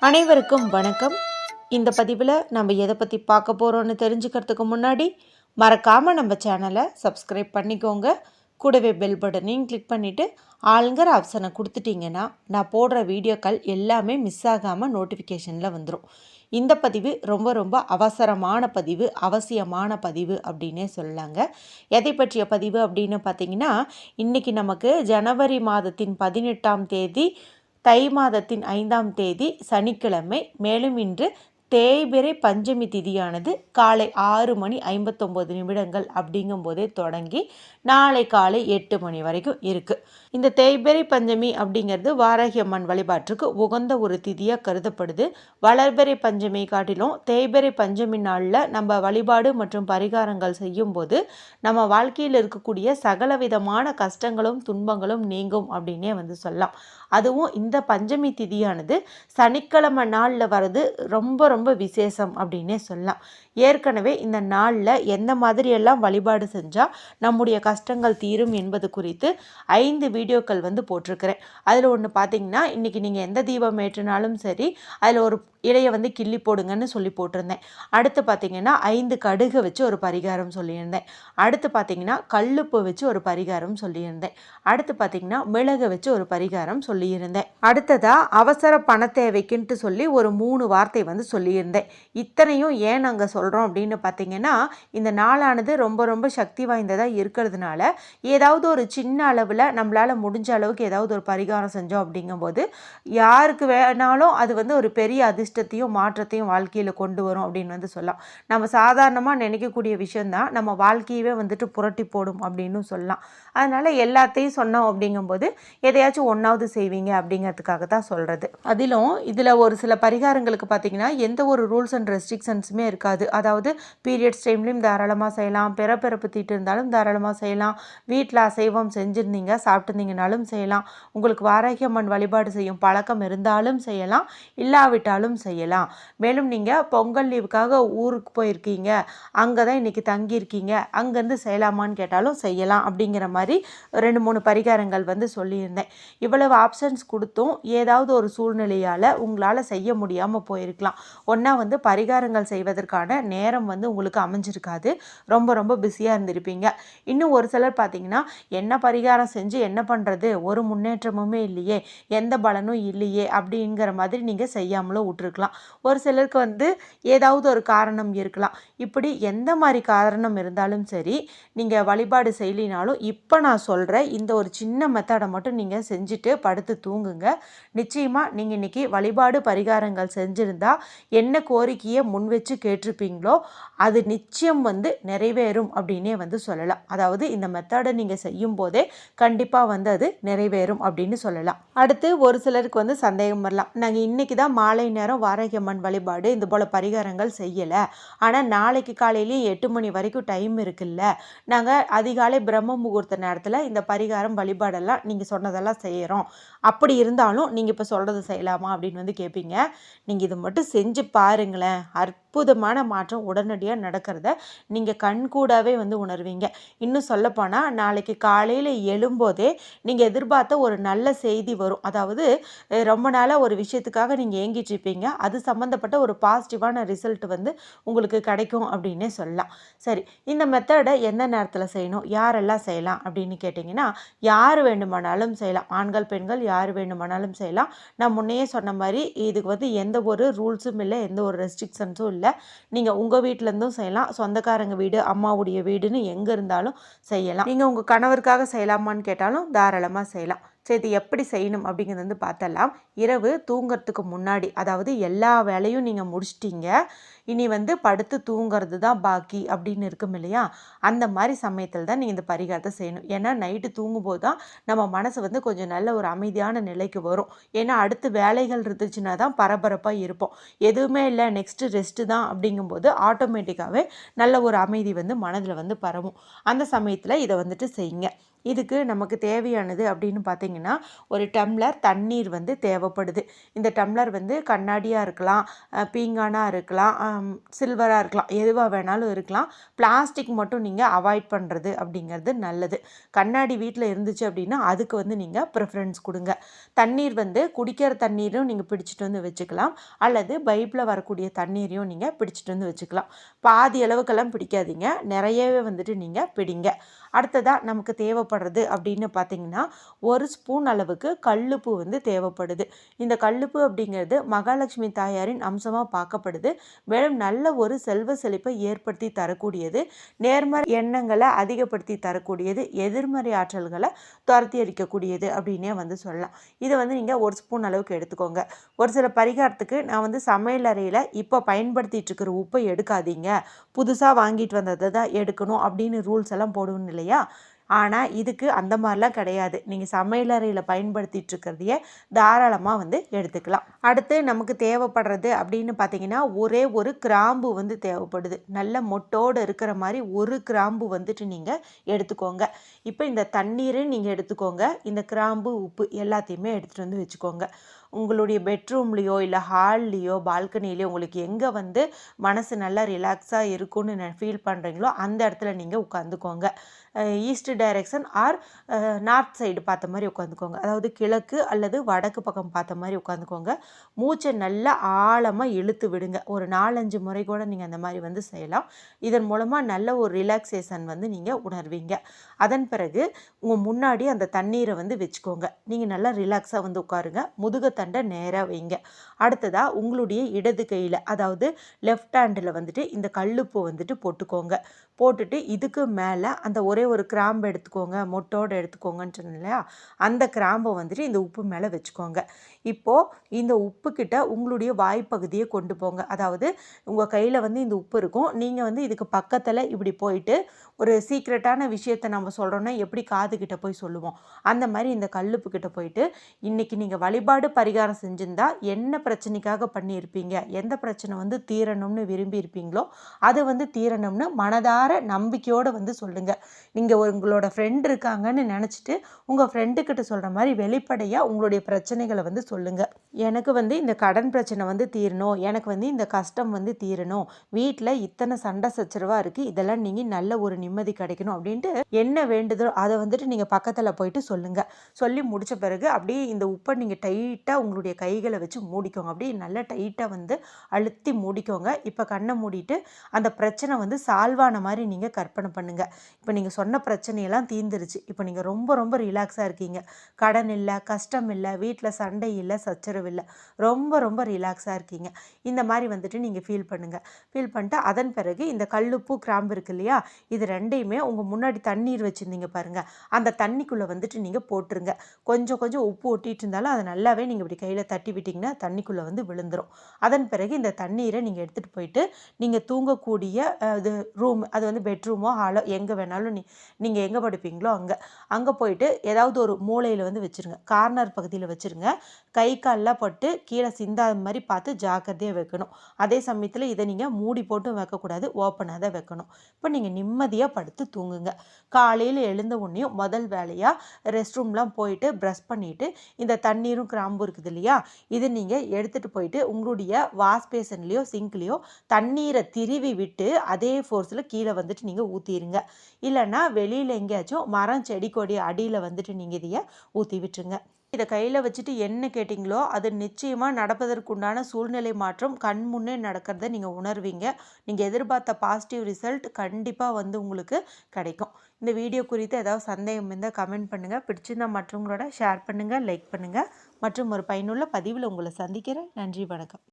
அனைவருக்கும் வணக்கம். இந்த பதிவில் நம்ம எதை பற்றி பார்க்க போகிறோன்னு தெரிஞ்சுக்கிறதுக்கு முன்னாடி மறக்காமல் நம்ம சேனலை சப்ஸ்கிரைப் பண்ணிக்கோங்க. கூடவே பெல் பட்டனையும் கிளிக் பண்ணிவிட்டு ஆளுங்கிற ஆப்ஷனை கொடுத்துட்டிங்கன்னா நான் போடுற வீடியோக்கள் எல்லாமே மிஸ் ஆகாமல் நோட்டிஃபிகேஷனில் வந்துடும். இந்த பதிவு ரொம்ப ரொம்ப அவசரமான பதிவு, அவசியமான பதிவு அப்படின்னே சொல்லலாங்க. எதை பற்றிய பதிவு அப்படின்னு பார்த்தீங்கன்னா, இன்றைக்கி நமக்கு ஜனவரி மாதத்தின் 18ஆம் தேதி தை மாதத்தின் 5ஆம் தேதி சனிக்கிழமை. மேலும் இன்று தேய்பிறை பஞ்சமி திதியானது காலை 6:59 அப்படிங்கும்போதே தொடங்கி நாளை காலை 8 மணி வரைக்கும் இருக்குது. இந்த தேய்பிறை பஞ்சமி அப்படிங்கிறது வாராகி அம்மன் வழிபாட்டுக்கு உகந்த ஒரு திதியாக கருதப்படுது. வளர்பிறை பஞ்சமி காட்டிலும் தேய்பிறை பஞ்சமி நாளில் நம்ம வழிபாடு மற்றும் பரிகாரங்கள் செய்யும்போது நம்ம வாழ்க்கையில் இருக்கக்கூடிய சகல விதமான கஷ்டங்களும் துன்பங்களும் நீங்கும் அப்படின்னே சொல்லலாம். அதுவும் இந்த பஞ்சமி திதியானது சனிக்கிழமை நாளில் வர்றது ரொம்ப ரொம்ப விசேஷம் அப்படின்னே சொல்லலாம். ஏற்கனவே இந்த நாளில் எந்த மாதிரியெல்லாம் வழிபாடு செஞ்சால் நம்முடைய கஷ்டங்கள் தீரும் என்பது குறித்து 5 வீடியோக்கள் போட்டிருக்கிறேன். அதில் ஒன்று பார்த்தீங்கன்னா, இன்றைக்கி நீங்கள் எந்த தீபம் ஏற்றினாலும் சரி அதில் ஒரு இலையை கிள்ளி போடுங்கன்னு சொல்லி போட்டிருந்தேன். அடுத்து பார்த்திங்கன்னா 5 கடுகு வச்சு ஒரு பரிகாரம் சொல்லியிருந்தேன். அடுத்து பார்த்திங்கன்னா கல்லுப்பு வச்சு ஒரு பரிகாரம் சொல்லியிருந்தேன். அடுத்து பார்த்திங்கன்னா மிளகு வச்சு ஒரு பரிகாரம் சொல்லியிருந்தேன். அடுத்ததாக அவசர பண தேவைக்குன்ட்டு சொல்லி ஒரு 3 வார்த்தை சொல்லியிருந்தேன். இத்தனையும் ஏன் நாங்கள் சொல்கிறோம் அப்படின்னு பார்த்திங்கன்னா, இந்த நாளானது ரொம்ப ரொம்ப சக்தி வாய்ந்ததாக இருக்கிறதுனால ஏதாவது ஒரு சின்ன அளவில் நம்மளால் முடிஞ்ச அளவுக்கு ஏதாவது ஒரு பரிகாரம் செஞ்சோம் அப்படிங்கும்போது யாருக்கு வேணாலும் அது ஒரு பெரிய அதிர்ஷ்டத்தையும் மாற்றத்தையும் வாழ்க்கையில் கொண்டு வரும் அப்படின்னு சொல்லலாம். நம்ம சாதாரணமாக நினைக்கக்கூடிய விஷயந்தான் நம்ம வாழ்க்கையவே புரட்டி போடும் அப்படின்னு சொல்லலாம். அதனால் எல்லாத்தையும் சொன்னோம் அப்படிங்கும்போது எதையாச்சும் ஒன்றாவது செய்வீங்க அப்படிங்கிறதுக்காக தான் சொல்கிறது. அதிலும் இதில் ஒரு சில பரிகாரங்களுக்கு பார்த்திங்கன்னா எந்த ஒரு ரூல்ஸ் அண்ட் ரெஸ்ட்ரிக்ஷன்ஸுமே இருக்காது. அதாவது பீரியட்ஸ் டைம்லையும் தாராளமாக செய்யலாம், பிறப்பிறப்பு தீட்டு இருந்தாலும் தாராளமாக செய்யலாம், வீட்டில் அசைவம் செஞ்சுருந்தீங்க சாப்பிட்டுருந்தீங்கனாலும் செய்யலாம், உங்களுக்கு வாராகி அம்மன் வழிபாடு செய்யும் பழக்கம் இருந்தாலும் செய்யலாம், இல்லாவிட்டாலும் செய்யலாம். மேலும் நீங்கள் பொங்கல் லீவுக்காக ஊருக்கு போயிருக்கீங்க, அங்கே தான் இன்றைக்கி தங்கியிருக்கீங்க, அங்கேருந்து செய்யலாமான்னு கேட்டாலும் செய்யலாம். அப்படிங்கிற மாதிரி 2-3 பரிகாரங்கள் சொல்லியிருந்தேன். இவ்வளவு ஆப்ஷன்ஸ் கொடுத்தும் ஏதாவது ஒரு சூழ்நிலையால் உங்களால் செய்ய முடியாமல் போயிருக்கலாம். ஒன்றா பரிகாரங்கள் செய்வதற்கான நேரம் உங்களுக்கு அமைஞ்சிருக்காது, ரொம்ப ரொம்ப பிஸியாக இருந்திருப்பீங்க. இன்னும் ஒரு சிலர் பார்த்திங்கன்னா, என்ன பரிகாரம் செஞ்சு என்ன பண்ணுறது, ஒரு முன்னேற்றமுமே இல்லையே, எந்த பலனும் இல்லையே அப்படிங்கிற மாதிரி நீங்கள் செய்யாமலும் விட்டுருக்கலாம். ஒரு சிலருக்கு ஏதாவது ஒரு காரணம் இருக்கலாம். இப்படி எந்த மாதிரி காரணம் இருந்தாலும் சரி, நீங்கள் வழிபாடு செய்யலினாலும் இப்போ நான் சொல்கிற இந்த ஒரு சின்ன மெத்தடை மட்டும் நீங்கள் செஞ்சுட்டு படுத்து தூங்குங்க. நிச்சயமாக நீங்கள் இன்றைக்கி வழிபாடு பரிகாரங்கள் செஞ்சுருந்தா என்ன கோரிக்கையை முன் வச்சு கேட்டிருப்பீங்களோ அது நிச்சயம் நிறைவேறும் அப்படின்னே சொல்லலாம். அதாவது இந்த மெத்தடை நீங்கள் செய்யும் போதே கண்டிப்பாக அது நிறைவேறும் அப்படின்னு சொல்லலாம். அடுத்து ஒரு சிலருக்கு சந்தேகம் வரலாம், நாங்கள் இன்றைக்கி தான் மாலை நேரம் வாராகி அம்மன் வழிபாடு இந்த போல் பரிகாரங்கள் செய்யலை, ஆனால் நாளைக்கு காலையிலேயே 8 மணி வரைக்கும் டைம் இருக்குல்ல, நாங்கள் அதிகாலை பிரம்ம முகூர்த்த நேரத்தில் இந்த பரிகாரம் வழிபாடெல்லாம் நீங்கள் சொன்னதெல்லாம் செய்கிறோம், அப்படி இருந்தாலும் நீங்கள் இப்போ சொல்கிறது செய்யலாமா அப்படின்னு கேட்பீங்க. நீங்கள் இதை மட்டும் செஞ்சு பாருங்களேன், அற்புதமான மாற்றம் உடனடியாக நடக்கிறத நீங்கள் கண்கூடாவே உணர்வீங்க. இன்னும் சொல்லப்போனால் நாளைக்கு காலையில் எழும்போதே நீங்கள் எதிர்பார்த்த ஒரு நல்ல செய்தி வரும். அதாவது ரொம்ப நாளாக ஒரு விஷயத்துக்காக நீங்கள் ஏங்கிட்டு இருப்பீங்க, அது சம்மந்தப்பட்ட ஒரு பாசிட்டிவான ரிசல்ட் உங்களுக்கு கிடைக்கும் அப்படின்னே சொல்லலாம். சரி, இந்த மெத்தடை எந்த நேரத்தில் செய்யணும், யாரெல்லாம் செய்யலாம் அப்படின்னு கேட்டிங்கன்னா, யார் வேண்டுமானாலும் செய்யலாம், ஆண்கள் பெண்கள் யார் வேண்டுமானாலும் செய்யலாம். நான் முன்னையே சொன்ன மாதிரி இதுக்கு எந்த ஒரு ரூல்ஸும் இல்லை, எந்த ஒரு ரெஸ்ட்ரிக்ஷன்ஸும் இல்லை. நீங்கள் உங்கள் வீட்டிலேருந்தும் செய்யலாம், சொந்தக்காரங்க வீடு, அம்மாவுடைய வீடுன்னு எங்கே இருந்தாலும் செய்யலாம். நீங்கள் உங்கள் கணவருக்காக செய்யலாமான்னு கேட்டாலும் தாராளமாக செய்யலாம். சரி, இது எப்படி செய்யணும் அப்படிங்கிறது பார்த்தலாம். இரவு தூங்கிறதுக்கு முன்னாடி, அதாவது எல்லா வேலையும் நீங்கள் முடிச்சிட்டிங்க, இனி படுத்து தூங்கிறது தான் பாக்கி அப்படின்னு இருக்கும் இல்லையா, அந்த மாதிரி சமயத்தில் தான் நீங்கள் இந்த பரிகாரத்தை செய்யணும். ஏன்னா நைட்டு தூங்கும்போது தான் நம்ம மனசு கொஞ்சம் நல்ல ஒரு அமைதியான நிலைக்கு வரும். ஏன்னா அடுத்து வேலைகள் இருந்துச்சுன்னா தான் பரபரப்பாக இருப்போம். எதுவுமே இல்லை, நெக்ஸ்ட்டு ரெஸ்ட்டு தான் அப்படிங்கும்போது ஆட்டோமேட்டிக்காகவே நல்ல ஒரு அமைதி மனதில் பரவும். அந்த சமயத்தில் இதை செய்யுங்க. இதுக்கு நமக்கு தேவையானது அப்படின்னு பார்த்தீங்கன்னா, ஒரு டம்ளர் தண்ணீர் தேவைப்படுது. இந்த டம்ளர் கண்ணாடியாக இருக்கலாம், பீங்கானாக இருக்கலாம், சில்வராக இருக்கலாம், எதுவாக வேணாலும் இருக்கலாம். பிளாஸ்டிக் மட்டும் நீங்கள் அவாய்ட் பண்ணுறது அப்படிங்கிறது நல்லது. கண்ணாடி வீட்டில் இருந்துச்சு அப்படின்னா அதுக்கு வந்து நீங்கள் ப்ரிஃபரன்ஸ் கொடுங்க. தண்ணீர் வந்து குடிக்கிற தண்ணீரும் நீங்கள் பிடிச்சிட்டு வந்து வச்சுக்கலாம், அல்லது பைப்பில் வரக்கூடிய தண்ணீரையும் நீங்கள் பிடிச்சிட்டு வந்து வச்சுக்கலாம். பாதி அளவுக்கெல்லாம் பிடிக்காதீங்க, நிறையவே வந்துட்டு நீங்கள் பிடிங்க. அடுத்ததாக நமக்கு தேவைப்படுறது அப்படின்னு பார்த்தீங்கன்னா 1 ஸ்பூன் அளவுக்கு கல்லுப்பு வந்து தேவைப்படுது. இந்த கல்லுப்பு அப்படிங்கிறது மகாலட்சுமி தாயாரின் அம்சமாக பார்க்கப்படுது. மேலும் நல்ல ஒரு செல்வ செழிப்பை ஏற்படுத்தி தரக்கூடியது, நேர்மறை எண்ணங்களை அதிகப்படுத்தி தரக்கூடியது, எதிர்மறை ஆற்றல்களை துரத்தி அடிக்கக்கூடியது அப்படின்னே வந்து சொல்லலாம். இதை வந்து நீங்கள் 1 ஸ்பூன் அளவுக்கு எடுத்துக்கோங்க. ஒரு சில பரிகாரத்துக்கு நான் வந்து சமையல் அறையில் இப்போ பயன்படுத்திட்டு இருக்கிற உப்பை எடுக்காதீங்க, புதுசாக வாங்கிட்டு வந்ததை தான் எடுக்கணும் அப்படின்னு ரூல்ஸ் எல்லாம் போடுவோம் இல்லையா? ஆனால் இதுக்கு அந்த மாதிரிலாம் கிடையாது. நீங்கள் சமையலறையில் பயன்படுத்திகிட்டு இருக்கிறதையே தாராளமாக வந்து எடுத்துக்கலாம். அடுத்து நமக்கு தேவைப்படுறது அப்படின்னு பார்த்தீங்கன்னா ஒரே ஒரு கிராம்பு வந்து தேவைப்படுது. நல்ல மொட்டோடு இருக்கிற மாதிரி ஒரு கிராம்பு வந்துட்டு நீங்கள் எடுத்துக்கோங்க. இப்போ இந்த தண்ணீரை நீங்கள் எடுத்துக்கோங்க, இந்த கிராம்பு உப்பு எல்லாத்தையுமே எடுத்துகிட்டு வந்து வச்சுக்கோங்க. உங்களுடைய பெட்ரூம்லேயோ இல்லை ஹால்லேயோ பால்கனிலேயோ உங்களுக்கு எங்கே வந்து மனசு நல்லா ரிலாக்ஸாக இருக்கும்னு ஃபீல் பண்ணுறீங்களோ அந்த இடத்துல நீங்கள் உட்காந்துக்கோங்க. East direction or north side பார்த்த மாதிரி உட்காந்துக்கோங்க, அதாவது கிழக்கு அல்லது வடக்கு பக்கம் பார்த்த மாதிரி உட்காந்துக்கோங்க. மூச்சை நல்லா ஆழமாக இழுத்து விடுங்க. ஒரு 4-5 முறை கூட நீங்கள் அந்த மாதிரி வந்து செய்யலாம். இதன் மூலமாக நல்ல ஒரு ரிலாக்ஸேஷன் வந்து நீங்கள் உணர்வீங்க. அதன் பிறகு உங்கள் முன்னாடி அந்த தண்ணீரை வந்து வச்சுக்கோங்க. நீங்கள் நல்லா ரிலாக்ஸாக வந்து உட்காருங்க, முதுகத்தண்டை நேராக வைங்க. அடுத்ததாக உங்களுடைய இடது கையில், அதாவது லெஃப்ட் ஹேண்டில் வந்துட்டு இந்த கல்லுப்பு வந்துட்டு போட்டுக்கோங்க. போட்டுட்டு இதுக்கு மேலே அந்த ஒரே ஒரு கிராம்பு எடுத்துக்கோங்க, மொட்டோடு எடுத்துக்கோங்கன்னு சொன்னேன் இல்லையா, அந்த கிராம்பை வந்துட்டு இந்த உப்பு மேலே வச்சுக்கோங்க. இப்போது இந்த உப்புக்கிட்ட உங்களுடைய வாய்ப்பகுதியை கொண்டு போங்க. அதாவது உங்கள் கையில் வந்து இந்த உப்பு இருக்கும், நீங்கள் வந்து இதுக்கு பக்கத்தில் இப்படி போயிட்டு ஒரு சீக்ரெட்டான விஷயத்தை நம்ம சொல்கிறோன்னா எப்படி காதுகிட்ட போய் சொல்லுவோம், அந்த மாதிரி இந்த கல்லுப்பு கிட்ட போயிட்டு இன்றைக்கி நீங்கள் வழிபாடு பரிகாரம் செஞ்சுருந்தா என்ன பிரச்சனைக்காக பண்ணியிருப்பீங்க, எந்த பிரச்சனை வந்து தீரணும்னு விரும்பி இருப்பீங்களோ அது வந்து தீரணும்னு மனதார நம்பிக்கையோடு வந்து சொல்லுங்கள். நீங்கள் உங்களோட ஃப்ரெண்ட் இருக்காங்கன்னு நினச்சிட்டு உங்கள் ஃப்ரெண்டுக்கிட்ட சொல்கிற மாதிரி வெளிப்படையாக உங்களுடைய பிரச்சனைகளை வந்து சொல்லுங்கள். எனக்கு வந்து இந்த கடன் பிரச்சனை வந்து தீரணும், எனக்கு வந்து இந்த கஷ்டம் வந்து தீரணும், வீட்டில் இத்தனை சண்டை சச்சரவாக இருக்குது, இதெல்லாம் நீங்கள் நல்ல ஒரு நிம்மதி கிடைக்கணும் அப்படின்ட்டு என்ன வேண்டுதோ அதை வந்துட்டு நீங்கள் பக்கத்தில் போயிட்டு சொல்லுங்கள். சொல்லி முடித்த பிறகு அப்படியே இந்த உப்பை நீங்கள் டைட்டாக உங்களுடைய கைகளை வச்சு மூடிக்கோங்க. அப்படியே நல்லா டைட்டாக வந்து அழுத்தி மூடிக்கோங்க. இப்போ கண்ணை மூடிட்டு அந்த பிரச்சனை வந்து சால்வான மாதிரி நீங்கள் கற்பனை பண்ணுங்கள். இப்போ நீங்கள் சொன்ன பிரச்சனையெல்லாம் தீர்ந்துருச்சு. இப்போ நீங்கள் ரொம்ப ரொம்ப ரிலாக்ஸாக இருக்கீங்க. கடன் இல்லை, கஷ்டம் இல்லை, வீட்டில் சண்டை இல்லை, சச்சரவு இல்லை, ரொம்ப ரொம்ப ரிலாக்ஸாக இருக்கீங்க. இந்த மாதிரி வந்துட்டு நீங்கள் ஃபீல் பண்ணுங்கள். ஃபீல் பண்ணிட்டு அதன் பிறகு இந்த கல்லுப்பு கிராம்பு இருக்கு இல்லையா, இது ரெண்டையுமே உங்கள் முன்னாடி தண்ணீர் வச்சுருந்தீங்க பாருங்கள், அந்த தண்ணிக்குள்ளே வந்துட்டு நீங்கள் போட்டுருங்க. கொஞ்சம் கொஞ்சம் உப்பு ஒட்டிகிட்டு இருந்தாலும் அதை நல்லாவே நீங்கள் இப்படி கையில் தட்டி விட்டிங்கன்னா தண்ணிக்குள்ளே வந்து விழுந்துடும். அதன் பிறகு இந்த தண்ணீரை நீங்கள் எடுத்துகிட்டு போயிட்டு நீங்கள் தூங்கக்கூடிய இது ரூம், அது வந்து பெட்ரூமோ ஹாலோ எங்கே வேணாலும் நீங்கள் எங்கே படுப்பீங்களோ அங்கே போயிட்டு ஏதாவது ஒரு மூலையில் வந்து வச்சுருங்க, கார்னர் பகுதியில் வச்சுருங்க. கை கால்லாம் பட்டு கீழே சிந்தாத மாதிரி பார்த்து ஜாக்கிரதையாக வைக்கணும். அதே சமயத்தில் இதை நீங்கள் மூடி போட்டும் வைக்கக்கூடாது, ஓப்பனாக தான் வைக்கணும். இப்போ நீங்கள் நிம்மதியாக படுத்து தூங்குங்க. காலையில் எழுந்த உடனேயும் முதல் வேலையாக ரெஸ்ட் ரூம்லாம் போயிட்டு ப்ரஷ் பண்ணிவிட்டு இந்த தண்ணீரும் கிராம்பு இருக்குது இல்லையா, இது நீங்கள் எடுத்துகிட்டு போயிட்டு உங்களுடைய வாஷ் பேசன்லேயோ சிங்க்லேயோ தண்ணீரை திருவி விட்டு அதே ஃபோர்ஸில் கீழே வந்துட்டு நீங்கள் ஊற்றிடுங்க. இல்லைன்னா வெளியில் எங்கேயாச்சும் மரம் செடி கொடி அடியில் வந்துட்டு நீங்கள் இதையை ஊற்றி விட்டுருங்க. இதை கையில் வச்சுட்டு என்ன கேட்டிங்களோ அது நிச்சயமாக நடப்பதற்குண்டான சூழ்நிலை மாற்றம் கண் முன்னே நடக்கிறத நீங்கள் உணர்வீங்க. நீங்கள் எதிர்பார்த்த பாசிட்டிவ் ரிசல்ட் கண்டிப்பாக வந்து உங்களுக்கு கிடைக்கும். இந்த வீடியோ குறித்து ஏதாவது சந்தேகம் இருந்தால் கமெண்ட் பண்ணுங்கள். பிடிச்சிருந்தால் மற்றவங்களோட ஷேர் பண்ணுங்கள், லைக் பண்ணுங்கள். மற்றும் ஒரு பயனுள்ள பதிவில் உங்களை சந்திக்கிறேன். நன்றி, வணக்கம்.